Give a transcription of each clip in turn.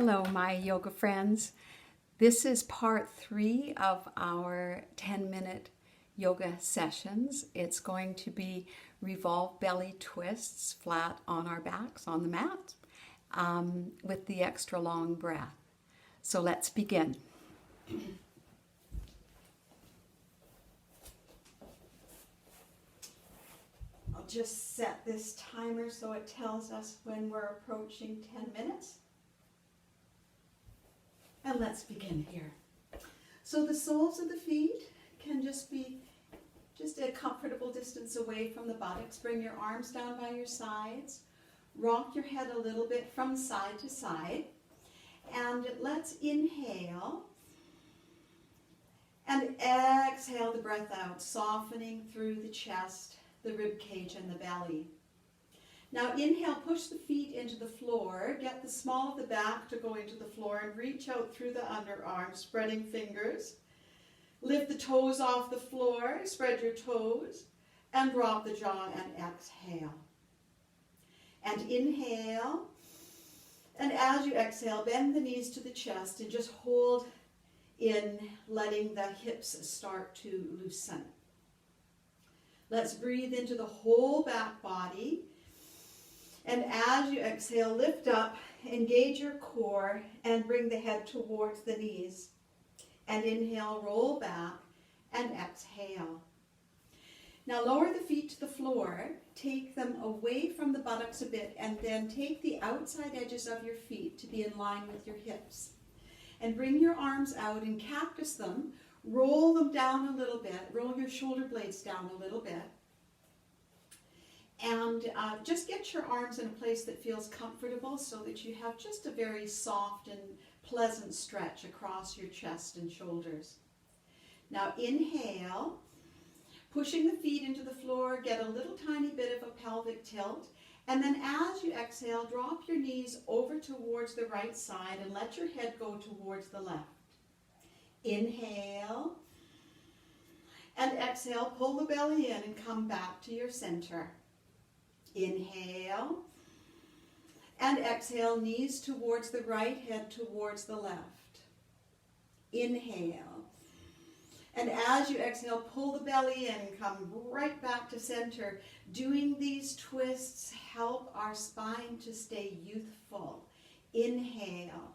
Hello, my yoga friends. This is part 3 of our 10-minute yoga sessions. It's going to be revolved belly twists flat on our backs on the mat with the extra long breath. So let's begin. I'll just set this timer so it tells us when we're approaching 10 minutes. And let's begin here. So the soles of the feet can just be a comfortable distance away from the buttocks. Bring your arms down by your sides. Rock your head a little bit from side to side. And let's inhale. And exhale the breath out, softening through the chest, the rib cage, and the belly. Now inhale, push the feet into the floor, get the small of the back to go into the floor and reach out through the underarms, spreading fingers. Lift the toes off the floor, spread your toes, and drop the jaw and exhale. And inhale, and as you exhale, bend the knees to the chest and just hold in, letting the hips start to loosen. Let's breathe into the whole back body. And as you exhale, lift up, engage your core, and bring the head towards the knees. And inhale, roll back, and exhale. Now lower the feet to the floor, take them away from the buttocks a bit, and then take the outside edges of your feet to be in line with your hips. And bring your arms out and cactus them, roll them down a little bit, roll your shoulder blades down a little bit. And just get your arms in a place that feels comfortable so that you have just a very soft and pleasant stretch across your chest and shoulders. Now inhale, pushing the feet into the floor, get a little tiny bit of a pelvic tilt. And then as you exhale, drop your knees over towards the right side and let your head go towards the left. Inhale. And exhale, pull the belly in and come back to your center. Inhale, and exhale, knees towards the right, head towards the left. Inhale, and as you exhale, pull the belly in, come right back to center. Doing these twists help our spine to stay youthful. Inhale,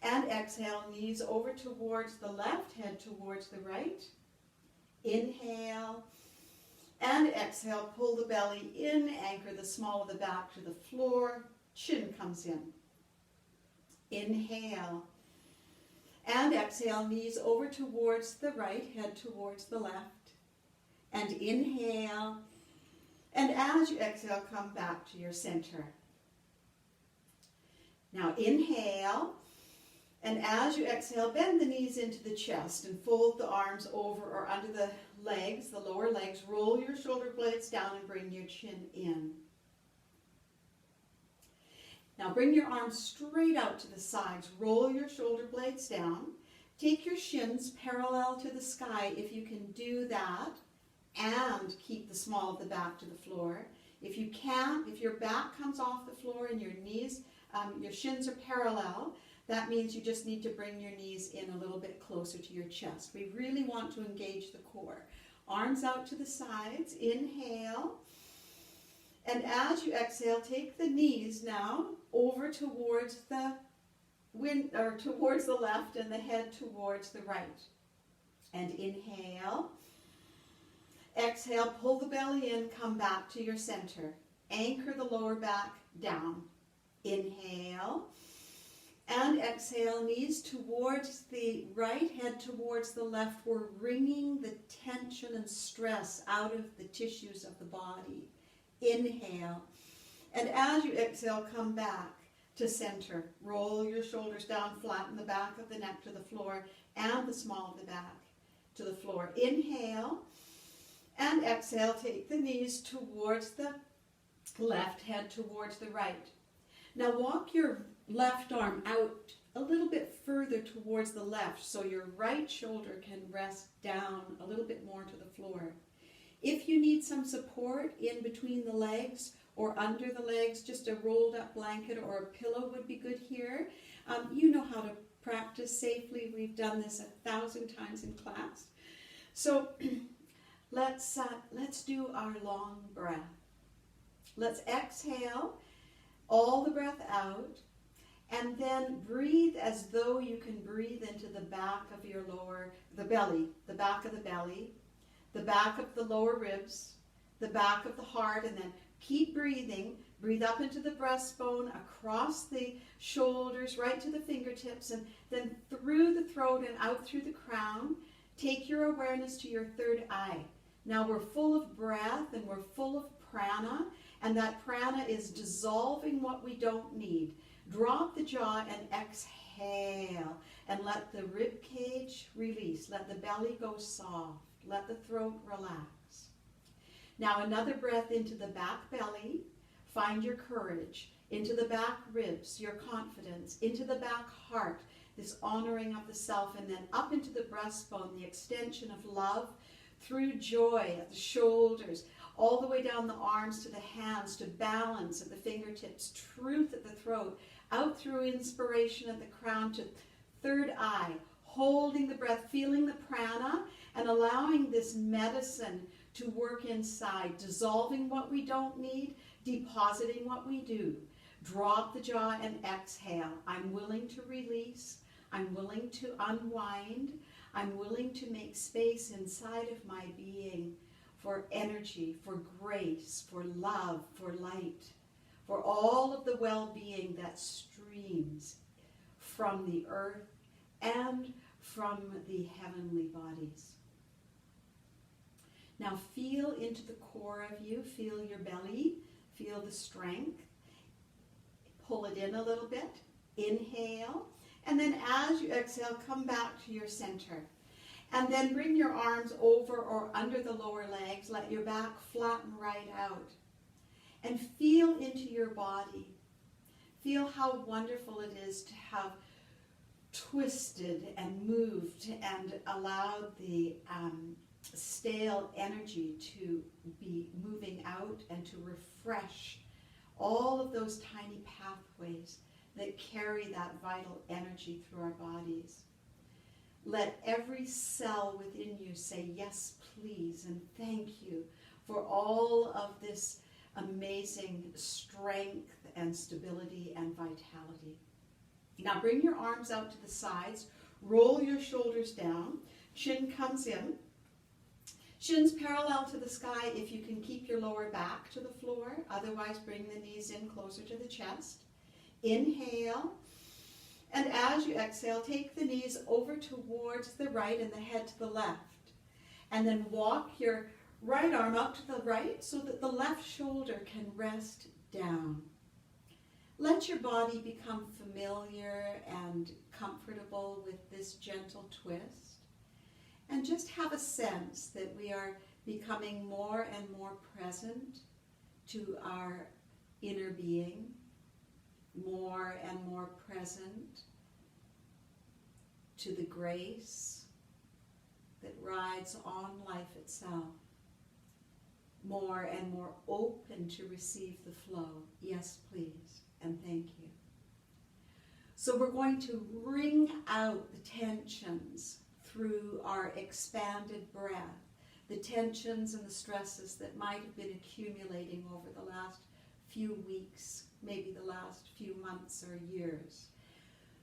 and exhale, knees over towards the left, head towards the right. Inhale, and exhale, pull the belly in, anchor the small of the back to the floor, chin comes in. Inhale, and exhale, knees over towards the right, head towards the left. And inhale, and as you exhale, come back to your center. Now inhale, and as you exhale, bend the knees into the chest and fold the arms over or under the legs, the lower legs. Roll your shoulder blades down and bring your chin in. Now bring your arms straight out to the sides. Roll your shoulder blades down. Take your shins parallel to the sky if you can do that, and keep the small of the back to the floor. If you can't, if your back comes off the floor and your knees, your shins are parallel, that means you just need to bring your knees in a little bit closer to your chest. We really want to engage the core. Arms out to the sides. Inhale. And as you exhale, take the knees now over towards the towards the left and the head towards the right. And inhale. Exhale, pull the belly in, come back to your center. Anchor the lower back down. Inhale. And exhale, knees towards the right, head towards the left. We're wringing the tension and stress out of the tissues of the body. Inhale. And as you exhale, come back to center. Roll your shoulders down, flatten the back of the neck to the floor and the small of the back to the floor. Inhale. And exhale, take the knees towards the left, head towards the right. Now walk your left arm out a little bit further towards the left so your right shoulder can rest down a little bit more to the floor. If you need some support in between the legs, or under the legs. Just a rolled up blanket or a pillow would be good here. You know how to practice safely. We've done this 1,000 times in class. So let's do our long breath. Let's exhale all the breath out, and then breathe as though you can breathe into the back of your the belly, the back of the belly, the back of the lower ribs, the back of the heart, and then keep breathing. Breathe up into the breastbone, across the shoulders, right to the fingertips, and then through the throat and out through the crown. Take your awareness to your third eye. Now we're full of breath and we're full of prana, and that prana is dissolving what we don't need. Drop the jaw and exhale, and let the rib cage release. Let the belly go soft. Let the throat relax. Now another breath into the back belly. Find your courage. Into the back ribs, your confidence. Into the back heart, this honoring of the self, and then up into the breastbone, the extension of love through joy at the shoulders, all the way down the arms to the hands, to balance at the fingertips, truth at the throat, out through inspiration at the crown to third eye, holding the breath, feeling the prana, and allowing this medicine to work inside, dissolving what we don't need, depositing what we do. Drop the jaw and exhale. I'm willing to release. I'm willing to unwind. I'm willing to make space inside of my being for energy, for grace, for love, for light, for all of the well-being that streams from the earth and from the heavenly bodies. Now feel into the core of you, feel your belly, feel the strength. Pull it in a little bit, inhale, and then as you exhale, come back to your center. And then bring your arms over or under the lower legs, let your back flatten right out. And feel into your body. Feel how wonderful it is to have twisted and moved and allowed the stale energy to be moving out and to refresh all of those tiny pathways that carry that vital energy through our bodies. Let every cell within you say, yes, please, and thank you for all of this amazing strength and stability and vitality. Now bring your arms out to the sides, roll your shoulders down, chin comes in, shins parallel to the sky if you can keep your lower back to the floor, otherwise bring the knees in closer to the chest. Inhale, and as you exhale, take the knees over towards the right and the head to the left. And then walk your right arm up to the right so that the left shoulder can rest down. Let your body become familiar and comfortable with this gentle twist. And just have a sense that we are becoming more and more present to our inner being, more and more present to the grace that rides on life itself, more and more open to receive the flow. Yes, please, and thank you. So we're going to wring out the tensions through our expanded breath, the tensions and the stresses that might have been accumulating over the last few weeks, maybe the last few months or years.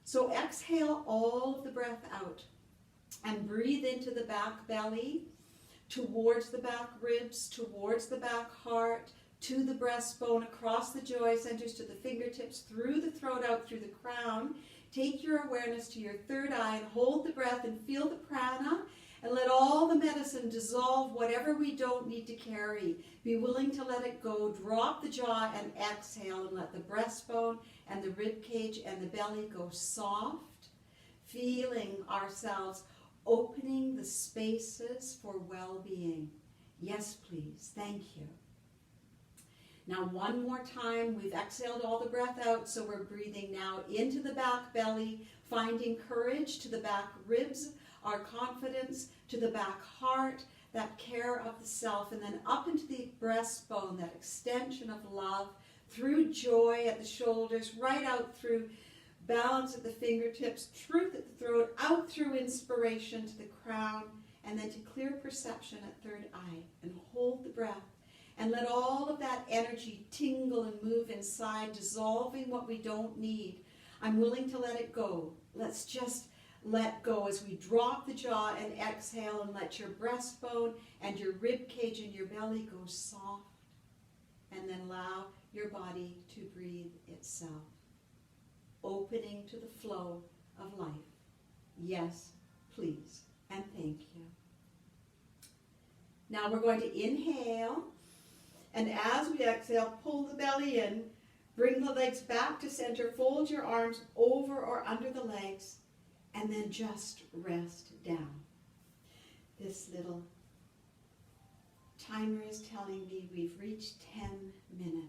So exhale all of the breath out and breathe into the back belly, towards the back ribs, towards the back heart, to the breastbone, across the joy centers, to the fingertips, through the throat, out through the crown. Take your awareness to your third eye and hold the breath and feel the prana, and let all the medicine dissolve whatever we don't need to carry. Be willing to let it go. Drop the jaw and exhale, and let the breastbone and the rib cage and the belly go soft, feeling ourselves opening the spaces for well-being. Yes, please. Thank you. Now one more time, we've exhaled all the breath out, so we're breathing now into the back belly, finding courage to the back ribs, our confidence to the back heart, that care of the self, and then up into the breastbone, that extension of love, through joy at the shoulders, right out through balance at the fingertips, truth at the throat, out through inspiration to the crown, and then to clear perception at third eye. And hold the breath. And let all of that energy tingle and move inside, dissolving what we don't need. I'm willing to let it go. Let's just let go as we drop the jaw and exhale, and let your breastbone and your rib cage and your belly go soft. And then allow your body to breathe itself, opening to the flow of life. Yes, please, and thank you. Now we're going to inhale, and as we exhale, pull the belly in, bring the legs back to center, fold your arms over or under the legs, and then just rest down. This little timer is telling me we've reached 10 minutes.